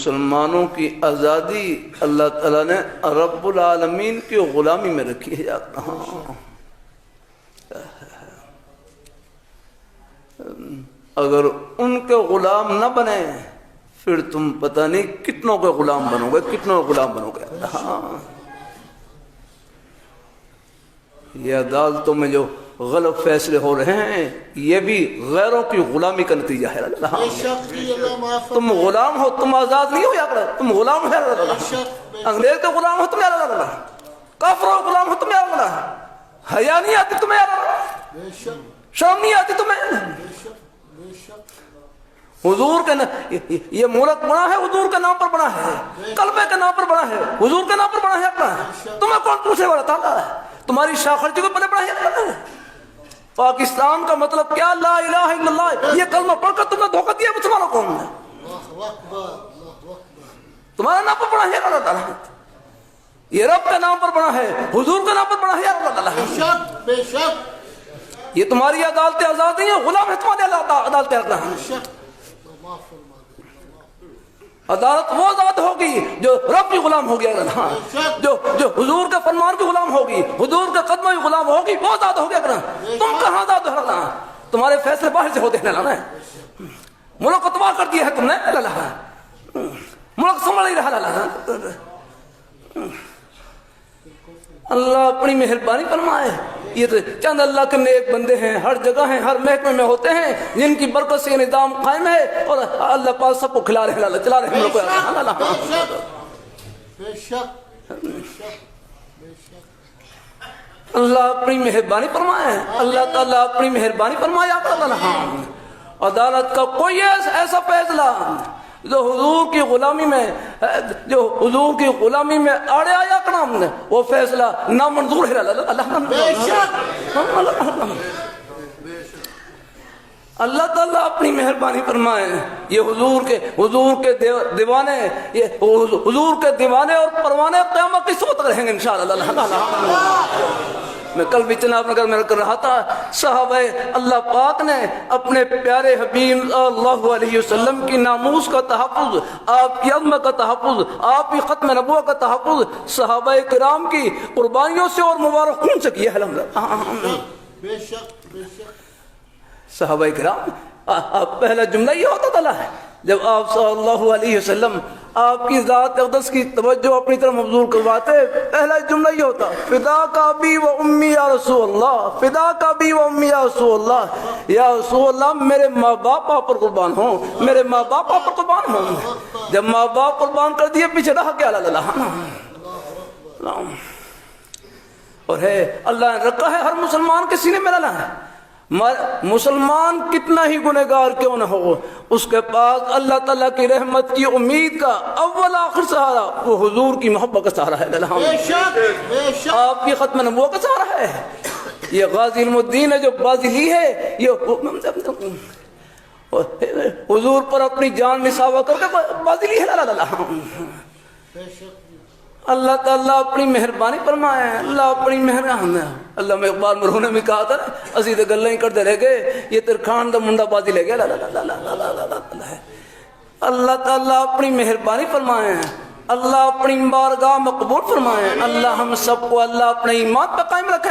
مسلمانوں کی آزادی اللہ تعالیٰ نے رب العالمین کی غلامی میں رکھی ہے. اگر ان کے غلام نہ بنے پھر تم پتہ نہیں کتنوں کے غلام بنو گے، کتنوں کے غلام بنو گے. یہ عدالتوں میں جو غلط فیصلے ہو رہے ہیں یہ بھی غیروں کی غلامی کا نتیجہ ہے. تم غلام ہو، تم آزاد نہیں ہو. یا تم غلام ہے، انگریز کے غلام ہو تمہیں اللہ، کافروں کے غلام ہو تمہیں اللہ. حیا نہیں آتی تمہیں اللہ، شرم نہیں آتی تمہیں. حضور کے یہ ملک بنا ہے، حضور کے نام پر بنا ہے، کلمے کے نام پر بنا ہے، حضور کے نام پر بنا ہے اپنا. تمہیں کون پوچھے والا تعالیٰ ہے؟ تمہاری شاخرچی کو پلے بنا ہے. پاکستان کا مطلب کیا؟ لا الہ الا اللہ. یہ کلمہ پڑھ کر تم نے دھوکہ دیا مسلمانوں کو. تمہارا نام پر بنا ہے اللہ تعالیٰ، یہ رب کے نام پر بنا ہے، حضور کے نام پر بنا ہے اللہ تعالیٰ. بے شک یہ تمہاری عدالتیں آزاد نہیں ہیں، غلام ہے تمہاری عدالتیں آزاد. عدالت وہ ذات ہوگی جو رب کی غلام ہوگی، جو حضور کے فرمان کی غلام ہوگی، حضور کے قدموں کی غلام ہوگی، وہ ذات ہوگی. تم کہاں ذات ہو؟ تمہارے فیصلے باہر سے ہوتے ہیں. ملک کو تباہ کر دیا ہے تم نے، ملک سنبھل نہیں رہا. اللہ اپنی مہربانی فرمائے. یہ تو چند اللہ کے نیک بندے ہیں، ہر جگہ ہیں، ہر محکمے میں ہوتے ہیں، جن کی برکت سے یہ نظام قائم ہے، اور اللہ پاک سب کو کھلا رہے ہیں، چلا رہے ہیں. اللہ اپنی مہربانی فرمائے. اللہ تعالیٰ اپنی مہربانی فرمائے. عدالت کا کوئی ایسا فیصلہ جو حضور کی غلامی میں آڑے آیا کرام نے، وہ فیصلہ نامنظور ہے. اللہ تعالیٰ اپنی مہربانی فرمائے. یہ حضور کے دیوانے، یہ حضور کے دیوانے اور پروانے قیامت کی صورت رہیں گے انشاءاللہ. میں کل بھی جناب نگر میں کر رہا تھا، صحابہ اللہ پاک نے اپنے پیارے حبیب صلی اللہ علیہ وسلم کی ناموس کا تحفظ، آپ کی عظمت کا تحفظ، آپ کی ختم نبوت کا تحفظ صحابہ کرام کی قربانیوں سے اور مبارک خون سے کیا ہے. بے شک صحابہ کرام، پہلا جملہ یہ ہوتا تھا جب آپ صلی اللہ علیہ وسلم آپ کی ذات اقدس کی توجہ اپنی طرف مبذول کرواتے، پہلا جملہ یہ ہوتا، فدا کا بی و امی یا رسول اللہ، فدا کا بی و امی یا رسول اللہ. یا رسول اللہ میرے ماں باپ آپ پر قربان ہوں، میرے ماں باپ آپ پر قربان ہوں. جب ماں باپ قربان کر دیے پیچھے رہا کیا؟ اور ہے اللہ نے رکھا ہے ہر مسلمان کے سینے میں رہنا ہے. مسلمان کتنا ہی گنہگار کیوں نہ ہو، اس کے پاس اللہ تعالیٰ کی رحمت کی امید کا اول آخر سہارا وہ حضور کی محبت کا سہارا ہے. آپ کی ختم نبوت کا سہارا ہے. یہ غازی علم الدین ہے جو بازی لی ہے، یہ حضور پر اپنی جان نثار کر کے بازی لی ہے. اللہ تعالیٰ اپنی مہربانی فرمائے. اللہ اپنی مہربانی. اللہ میں اقبال مرحوم نے بھی کہا تھا، اسی تو گلیں ہی کرتے رہ گئے، یہ ترخان دا منڈا بازی لے گیا. اللہ تعالیٰ اپنی مہربانی فرمائے. اللہ اپنی بارگاہ میں قبول فرمائے. اللہ ہم سب کو اللہ اپنے ایمان پہ قائم رکھے.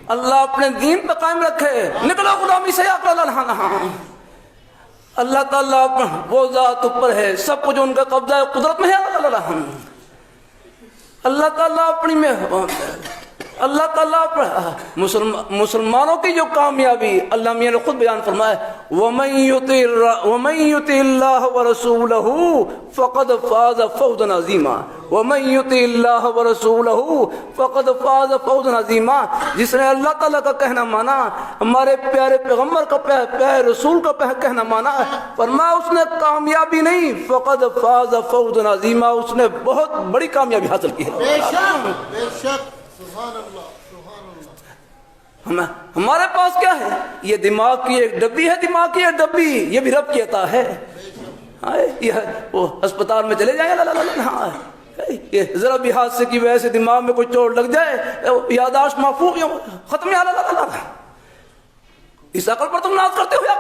اللہ اپنے دین پہ قائم رکھے. نکلو غلامی سے. اللہ تعالیٰ وہ ذات اوپر ہے، سب کچھ ان کا قبضہ ہے، قدرت میں ہے. اللہ تعالیٰ اپنی اللہ تعالیٰ مسلمانوں کی جو کامیابی اللہ میاں نے خود بیان فرمایا، وَمَن يُطِعِ اللَّهَ وَرَسُولَهُ فَقَدْ فَازَ فَوْزًا عَظِيمًا. وَمَن يُطِعِ اللَّهَ وَرَسُولَهُ فَقَدْ فَازَ فَوْزًا عَظِيمًا. جس نے اللہ تعالیٰ کا کہنا مانا، ہمارے پیارے پیغمبر کا پیارے رسول کا کہنا مانا، فرمایا اس نے کامیابی نہیں، فَقَدْ فَازَ فَوْزًا عَظِيمًا، اس نے بہت بڑی کامیابی حاصل کی ہے. بے شک سبحان اللہ. ہمارے پاس کیا ہے؟ یہ دماغ کی ایک ڈبی ہے، دماغ کی ایک ڈبی، یہ بھی رب کی عطا ہے. وہ ہسپتال میں چلے جائیں، یہ ذرا بھی حادثے کی وجہ سے دماغ میں کوئی چوٹ لگ جائے، یاداشت محفوظ ختم. اس عقل پر تم ناز کرتے ہو یا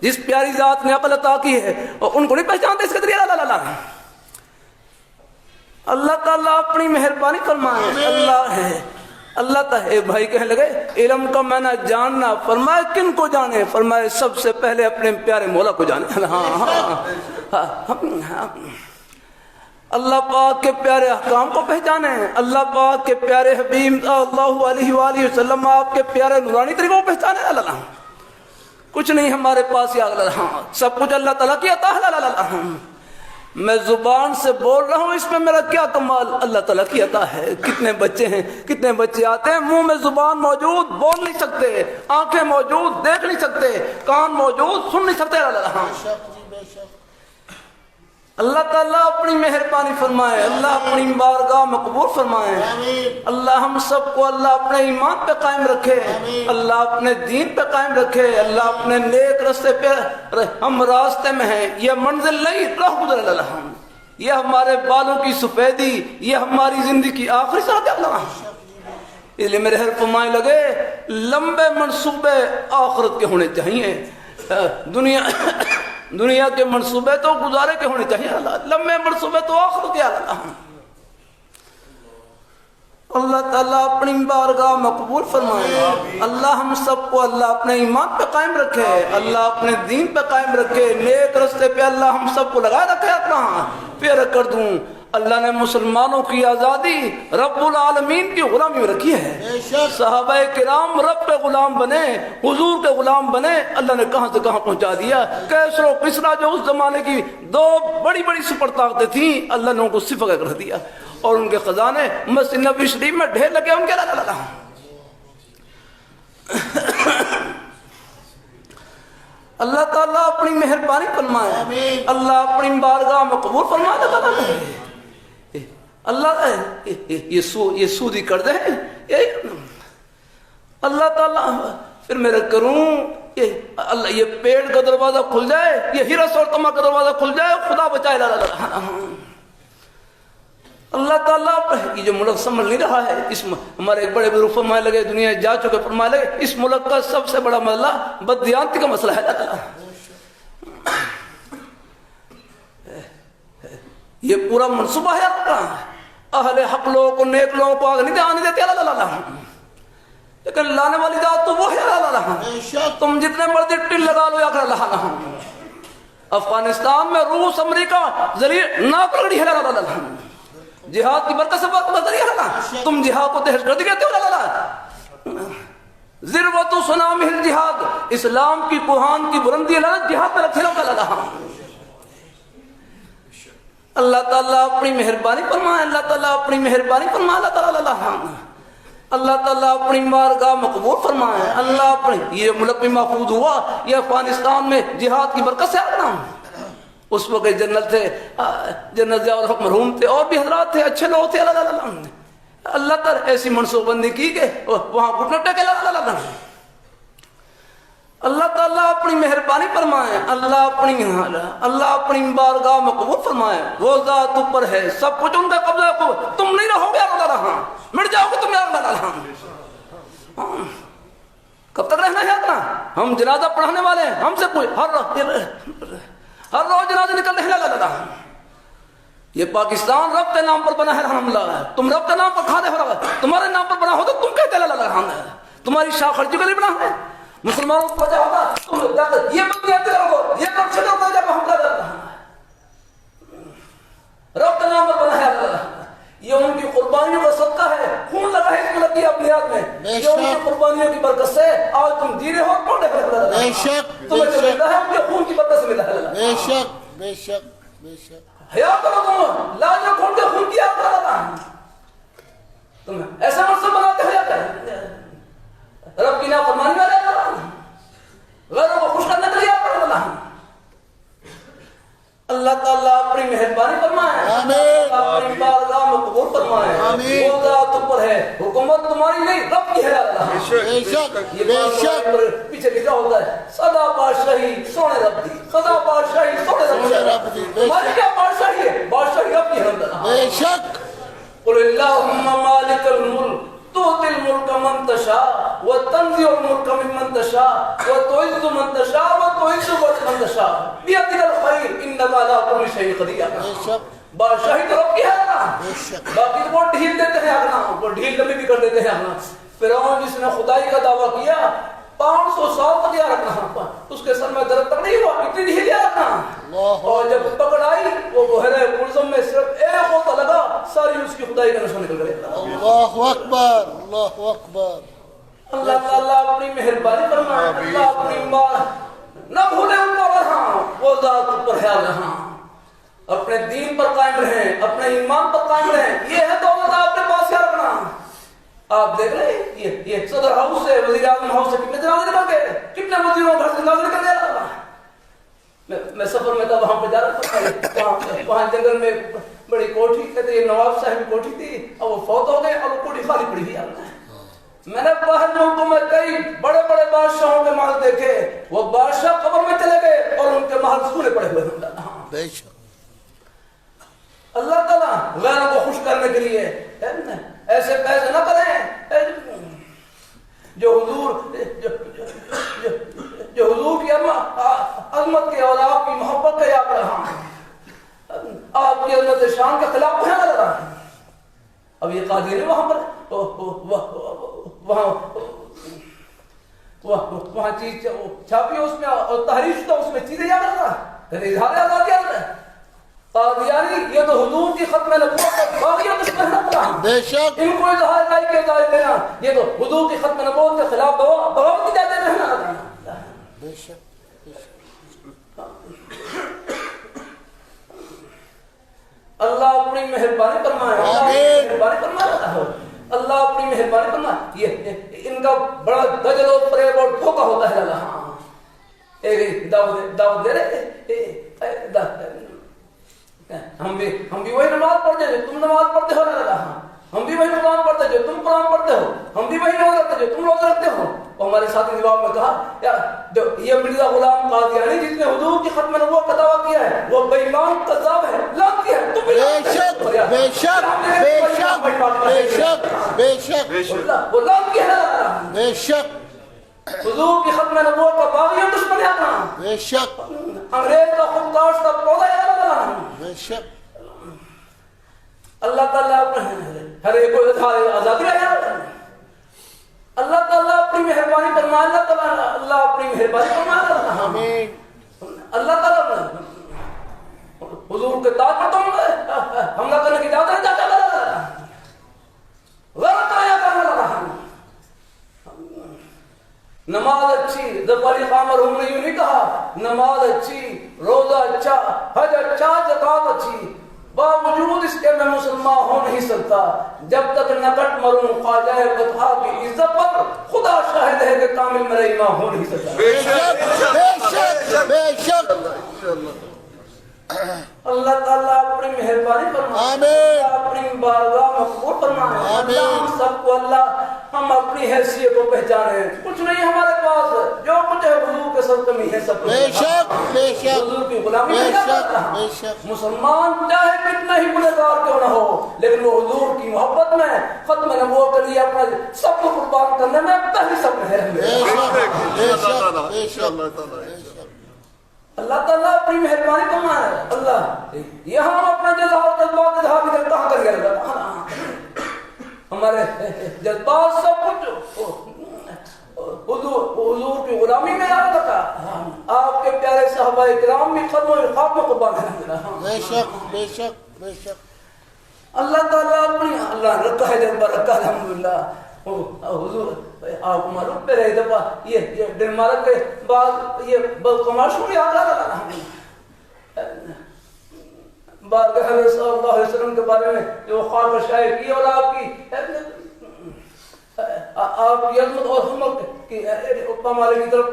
جس پیاری ذات نے عقل عطا کی ہے اور ان کو نہیں پہچانتے اس کے ذریعے اللہ تعالیٰ اپنی مہربانی فرمائے. اللہ ہے اللہ تعالیٰ. ایک بھائی کہنے لگے علم کا معنی جاننا. فرمائے کن کو جانے؟ فرمائے سب سے پہلے اپنے پیارے مولا کو جانے. اللہ پاک کے پیارے احکام کو پہچانے. اللہ پاک کے پیارے حبیب صلی اللہ علیہ وآلہ وسلم آپ کے پیارے نورانی طریقوں کو پہچانے. اللہ کچھ نہیں ہمارے پاس یا اللہ سب کچھ اللہ تعالیٰ کی عطا ہے. میں زبان سے بول رہا ہوں اس میں میرا کیا کمال؟ اللہ تعالیٰ کی عطا ہے. کتنے بچے ہیں کتنے بچے آتے ہیں منہ میں زبان موجود بول نہیں سکتے, آنکھیں موجود دیکھ نہیں سکتے, کان موجود سن نہیں سکتے. اللہ تعالیٰ اپنی مہربانی فرمائے. اللہ اپنی بارگاہ مقبول فرمائے. اللہ ہم سب کو اللہ اپنے ایمان پہ قائم رکھے. اللہ اپنے دین پہ قائم رکھے. اللہ اپنے نیک راستے پہ ہم راستے میں ہیں. یہ منزل نہیں راہ گزر اللہ. یہ ہمارے بالوں کی سفیدی, یہ ہماری زندگی کی آخری ساتھ اللہ. اس لیے میرے حرف فرمائے لگے لمبے منصوبے آخرت کے ہونے چاہیے. دنیا کے منصوبے تو گزارے کے ہونے چاہیے. لمبے منصوبے تو آخرت کے. اللہ تعالیٰ اپنی بارگاہ مقبول فرمائے. اللہ ہم سب کو اللہ اپنے ایمان پہ قائم رکھے. اللہ اپنے دین پہ قائم رکھے. نیک رستے پہ اللہ ہم سب کو لگا رکھے. اپنا پیار کر دوں. اللہ نے مسلمانوں کی آزادی رب العالمین کی غلامی میں رکھی ہے. صحابہ کرام رب کے غلام بنے, حضور کے غلام بنے. اللہ نے کہاں سے کہاں پہنچا دیا. کیسر و کسرا جو اس زمانے کی دو بڑی بڑی سپر طاقتیں تھیں, اللہ نے ان کو صفر کر دیا اور ان کے خزانے مسجد نبوی شریف میں ڈھیر لگے ان کے. اللہ تعالیٰ اپنی مہربانی فرمائے. اللہ اپنی بارگاہ مقبول فرمائے. اللہ یہ سودی کر دے. اللہ تعالیٰ پھر میرا کروں اللہ یہ پیڑ کا دروازہ کھل جائے, یہ ہرس اور تما کا دروازہ کھل جائے, خدا بچائے. اللہ تعالیٰ یہ جو ملک سمجھ نہیں رہا ہے. اس ہمارے ایک بڑے بزرگ فرمائے لگے, دنیا جا چکے, فرمائے لگے اس ملک کا سب سے بڑا مسئلہ بددیانتی کا مسئلہ ہے. یہ پورا منصوبہ ہے آپ کا. اہل حق لوگوں کو, نیک لوگوں کو آگے نہیں آنے دیتے اللہ. لیکن لانے والی ذات تو وہ ہے اللہ. تم جتنے مرضی ٹل لگا لو یا کر اللہ. افغانستان میں روس امریکہ ذریعے ناک رگڑی ہے اللہ. جہاد کی برکت سے بات ذریعہ اللہ. تم جہاد کو دہشت گردی کہتے ہو اللہ. ذروۃ سنام الجہاد, اسلام کی کوہان کی بلندی اللہ جہاد پہ رکھے لو اللہ. اللہ تعالیٰ اپنی مہربانی فرمائے. اللہ تعالیٰ اپنی مہربانی فرمائے. اللہ تعالیٰ اللہ تعالیٰ اپنی بارگاہ مقبول فرمائے. اللہ اپنی یہ ملک بھی محفوظ ہوا. یہ افغانستان میں جہاد کی برکت سے آنا. اس وقت جنرل تھے, جنرل ضیاء الحق مرحوم تھے, اور بھی حضرات تھے, اچھے لوگ تھے. اللہ تعالیٰ ایسی منصوبہ بندی کی کہ وہاں گھٹنے ٹکے. اللہ تعالیٰ اپنی مہربانی فرمائے. اللہ اپنی بارگاہ مقبول فرمائے. وہ ذات اوپر ہے, سب کچھ ان کا قبضہ کو. تم نہیں رہو گے اللہ, مٹ جاؤ گے تم اللہ. کب تک رہنا ہے اپنا؟ ہم جنازہ پڑھانے والے ہیں, ہم سے کوئی ہر روز جنازے نکل رہے اللہ. یہ پاکستان رب کے نام پر بنا ہے الحمدللہ. تم رب کے نام پر کھاتے ہو, تمہارے نام پر بنا ہو تو تم کہتے اللہ. تمہاری شاہ خرچی کے لیے بنا ہے. مسلمانوں کو پتا ہوگا تم یہ بندیاں کرو, یہ کم سے کم جب ہم کر رب کا نام پر بنا ہے اللہ. یہ ان کی قربانیوں کا صدقہ ہے. خون لگا ہے اس ملک کی اپنیات میں. یہ ان کی قربانیوں کی برکت سے آج تم جی رہے ہو. کون ہے بے شک, تمہیں جو ملتا ہے ان کے خون کی برکت سے ملا ہے. بے شک بے شک بے شک. حیا کرو تم, لاج کھول کے خون کیا کرا. تم ایسا منصب بناتے ہو یا کیا رب کی نافرمانی میں رہتا ہے, غیروں کو خوش کرنے کے لیے آپ اللہ. اللہ تعالیٰ اپنی مہربانی فرمائے. اپنی بارگاہ میں قبول فرمائے. وہ ذات اوپر ہے, حکومت تمہاری نہیں رب کی ہے اللہ. پیچھے لکھا ہوتا ہے سدا بادشاہی سونے رب دی, سدا بادشاہی سونے رب دی. تمہاری کیا بادشاہی ہے؟ بادشاہی رب کی ہے اللہ. بے شک. قل اللہم مالک الملک تؤتی الملك من تشاء وتنزع الملك ممن تشاء وتعز من تشاء وتعز من تشاء بيدك الخير انك على كل شيء قدیر. بادشاہی تو رب کی ہے نا, باقی تو وہ ڈھیل دیتے ہیں اپنا, وہ ڈھیل کبھی بھی کر دیتے ہیں اپنا. فرعون جس نے خدائی کا دعویٰ کیا 500 سال تک یاد رکھنا, اس کے سر میں درد تک نہیں ہوا, اتنی ڈھیل یاد رکھنا. اور جب پکڑ آئی وہ بحیرہ کلثم میں صرف ایک ہوتا لگا, ساری اس کی خدائی کا نشان نکل گیا. اللہ اکبر, اللہ اکبر. اللہ تعالیٰ اپنی مہربانی فرمائے, اللہ اپنی بات نہ بھولے ان کا رہاں, وہ ذات پر خیال رہاں. اپنے دین پر قائم رہیں, اپنے ایمان پر قائم رہیں, یہ ہے دولت آپ کے پاس یاد رکھنا. آپ دیکھ لیں یہ صدر ہاؤس سے, وزیر اعظم ہاؤس سے کتنے جنازے نکل گئے, کتنے وزیروں گھر سے جنازے نکل گیا. میں سفر میں تھا, وہاں پہ جا رہا تھا, وہاں جنگل میں بڑی کوٹھی, کہتے یہ نواب صاحب کی کوٹھی تھی, اب وہ فوت ہو گئے اور وہ کوٹھی خالی پڑی ہوئی. میں نے باہر ملکوں میں کئی بڑے بڑے بادشاہوں کے محل دیکھے, وہ بادشاہ قبر میں چلے گئے اور ان کے محل سونے پڑے ہوئے. اللہ تعالیٰ غیروں کو خوش کرنے کے لیے ایسے پیسے نہ کریں جو حضور کی عظمت کے اور آپ کی محبت کا یاد رہا, آپ کی عظمت شان کے خلاف ہے نہ رہا. اب یہ قادری نے وہاں پر وہاں چیز چھاپی اس میں اور تحریر شدہ اس میں چیزیں یاد رہا, اظہار آزادی یاد رہا. قادیانی یہ تو حضور کی ختم نبوت کا باغیت اس میں نہ بے شک, ان کو اظہار لائی کے اظہار دینا, یہ تو حضور کی ختم نبوت کے خلاف بغاوت کی جاتے رہنا. بے شک. اللہ اپنی مہربانی فرمائے, اللہ اپنی مہربانی فرمائے, اللہ اپنی مہربانی فرمائے. یہ ان کا بڑا دجل و فریب اور دھوکہ ہوتا ہے. اللہ ایک دعوت دے رہے, ہم بھی وہی نماز پڑھتے جو تم نماز پڑھتے ہو, ہم بھی وہی قرآن پڑھتے جو تم قرآن پڑھتے ہو, ہم بھی وہی روزہ رکھتے جو تم روزہ رکھتے ہو. اور ہمارے ساتھی جواب میں کہا یار یہ مرزا غلام قادیانی جس نے حضور کی ختم نبوت کا دعویٰ کیا ہے وہ بے ایمان کذاب ہے, لعنتی ہے. تم بھی بے شک, بے شک, بے شک, بے شک, بے شک, وہ لعنتی ہے. بے شک, حضور کی ختم نبوت کا باغی اور دشمن ہے اپنا, بے شک, انگریز کا خودکاش کا پودا ہے. بے شک. اللہ تعالیٰ ہر ایک کو اظہار آزادی رہے. اللہ تعالیٰ اپنی مہربانی فرمائے, اللہ اپنی مہربانی فرمائے. آمین. اللہ تعالیٰ حضور کے تاج پر تم حملہ کرنے کی اجازت نہیں چاہتا, غلط آیا کرنے لگا. نماز اچھی, ظفر علی خان مرحوم نے یوں نہیں کہا, نماز اچھی, روزہ اچھا, حج اچھا, زکات اچھی, باوجود اس کے میں مسلمان ہو نہیں سکتا جب تک نکٹ مروں خواجہ بطحا کی عزت پر خدا شاہد ہے کہ کامل میرا ایمان ہو نہیں سکتا. بے شک, بے شک, بے شک. اللہ تعالیٰ اپنی مہربانی فرمائے, آمین. اپنی بارگاہ مقبول فرمائے. آمین. ہم سب کو اللہ ہم اپنی حیثیت کو پہچانیں, کچھ نہیں ہمارے پاس, جو کچھ ہے حضور کے سب کمی ہے. سب بے شک, بے شک, حضور کی غلامی بے نہیں شک, کرتا. بے شک. مسلمان چاہے کتنا ہی گنہگار کیوں نہ ہو, لیکن وہ حضور کی محبت میں ختم نبوت کے لیے اپنا سب کو قربان کرنے میں پہلی سب میں ہے. بے شک, بے شک, بے شک. اللہ تعالیٰ اپنی مہربانی فرمائے. اللہ یہ ہم اپنا جذبات اظہار کہاں کر گیا, ہمارے جذبات سب کچھ حضور کی غلامی میں یاد رکھا. آپ کے پیارے صحابہ کرام بھی قدم و خواب میں قربان ہیں. بے شک, بے شک, بے شک. اللہ تعالیٰ اپنی اللہ رکھا ہے جذبہ رکھا الحمدللہ. حضور آپ معلوم پہ رہے دفعہ یہ دن مارک کے بعد یہ کماشوں یاد آ رہا بات حضرت صلی اللہ علیہ وسلم کے بارے میں جو خواب شائع کی اور آپ کی عظمت اور حمد کی مالک کی طرف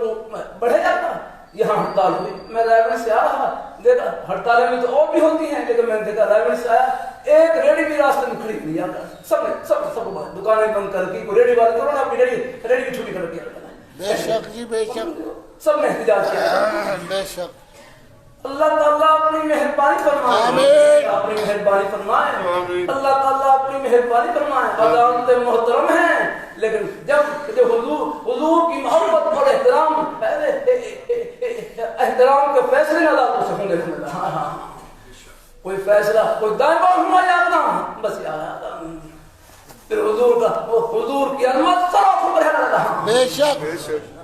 بڑھے جاتا. یہاں ہڑتال ہوئی, میں رائے گنج سے آ رہا, دیکھا ہڑتالیں میں تو اور بھی ہوتی ہیں, لیکن میں نے دیکھا رائے گنج سے آیا, ایک ریڈی بھی راستے میں کھڑی ہوئی, سب دکانیں بند کر کی, کوئی ریڈی والے کرو نا اپنی ریڈی کی چھٹی کر دیا. بے شک جی, بے شک, سب نے احتجاج کیا. بے شک. اللہ تعالیٰ اپنی مہربانی فرمائے. آمین. اپنی مہربانی فرمائے. اللہ تعالیٰ اپنی مہربانی فرمائے. عدالت محترم ہیں لیکن جب حضور کی محبت اور احترام کے فیصلے نہ لاتے سے ہوں گے کوئی فیصلہ کوئی دائیں بار ہوا یاد نہ بس یاد پھر حضور کی عظمت سراخوں پر ہے رہا بے شک بے شک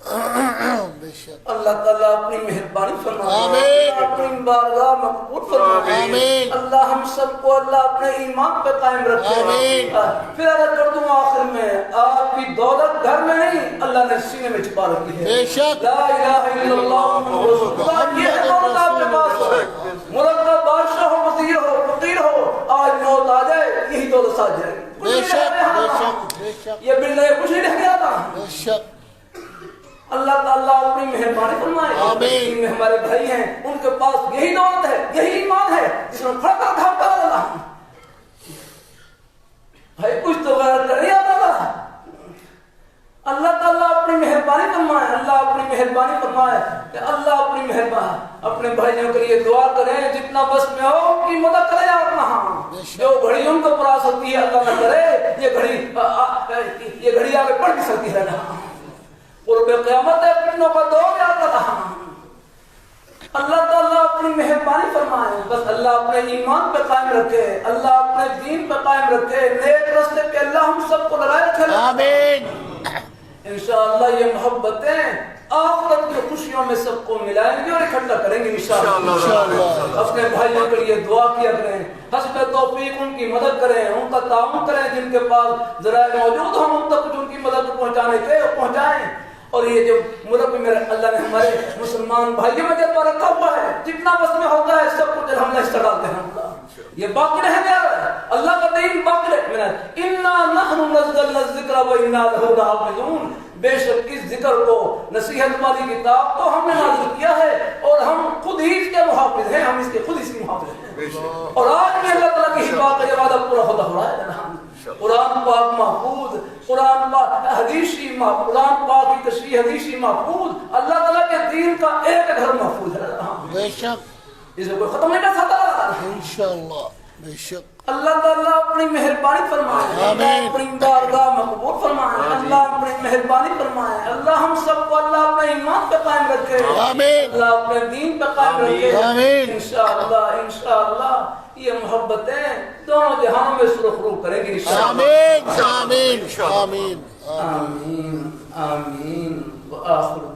اللہ تعالیٰ اپنی مہربانی فرمائے آمین اپنی بارگاہ مقبول فرمائے آمین اللہ ہم سب کو اللہ اپنے ایمان پہ قائم رکھے آمین پھر اگر کر دوں آخر میں آپ کی دولت گھر میں نہیں اللہ نے سینے میں چھپا رکھی ہے بے شک لا الہ الا اللہ محمد رسول اللہ یہ ہے دولت آپ کے پاس ہو ملک کا بادشاہ ہو وزیر ہو فقیر ہو آج موت آ جائے یہی دولت ساتھ جائے بے شک بے شک بے شک یہ بل کچھ نہیں رہ گیا تھا بے شک اللہ تعالیٰ اپنی مہربانی فرمائے آمین میں ہمارے بھائی ہیں ان کے پاس یہی دولت ہے یہی ایمان ہے جس میں کھڑا کر دھاپ کر اللہ بھائی کچھ تو غیر کر رہا تھا اللہ تعالیٰ اپنی مہربانی فرمائے اللہ اپنی مہربانی فرمائے کہ اللہ اپنی مہربانی اپنے بھائیوں کے لیے دعا کریں جتنا بس میں ہو کی مدد کرے اپنا ہاں جو گھڑی ان کو پراس ہوتی ہے اللہ نہ کرے یہ گھڑی آگے پڑھ بھی سکتی ہے نا قرب قیامت ہے فتنوں کا دور یاد رہا اللہ تعالیٰ اپنی مہربانی فرمائے بس اللہ اپنے ایمان پہ قائم رکھے اللہ اپنے دین پہ قائم رکھے نیک راستے پہ اللہ ہم سب کو لگائے رکھے آمین انشاءاللہ یہ محبتیں آخرت کی خوشیوں میں سب کو ملائیں گے اور اکٹھا کریں گے انشاءاللہ اپنے بھائیوں کے لیے دعا کیا کریں حسب توفیق ان کی مدد کریں ان کا تعاون کریں جن کے پاس ذرائع موجود ہوں ان تک ان کی مدد پہنچانے کے پہنچائیں اور یہ جو ملک میں میرے اللہ نے ہمارے مسلمان بھائیوں میں جذبہ رکھا ہوا ہے جتنا بس میں ہوتا ہے سب کچھ ہم نے ڈالتے ہیں یہ باقی رہ گیا ہے اللہ کا دین باقی رہ گیا انا نحن نزلنا الذکر و انا لہ لحافظون بے شک اس ذکر کو نصیحت والی کتاب کو ہم نے نازل کیا ہے اور ہم خود ہی اس کے محافظ ہیں ہم اس کے خود اس کے محافظ ہیں اور آج بھی اللہ تعالیٰ کی حفاظت کا یہ وعدہ پورا ہوتا ہو رہا ہے قرآن پاک محفوظ قرآن پاک حدیثی قرآن پاک کی تشریح حدیثی محفوظ اللہ تعالیٰ کے دین کا ایک گھر محفوظ ہے بے شک اسے کوئی ختم نہیں کر سکتا انشاءاللہ بے شک اللہ تعالیٰ اپنی مہربانی فرمائے اللہ اپنی بارگاہ مقبول فرمائے اللہ اپنی مہربانی فرمائے اللہ ہم سب کو اللہ اپنے ایمان پہ قائم رکھے آمین اللہ اپنے دین پہ قائم رکھے آمین انشاءاللہ یہ محبتیں دونوں جہانوں میں سرخرو کریں گی آمین آمین آمین آمین آمین وآخر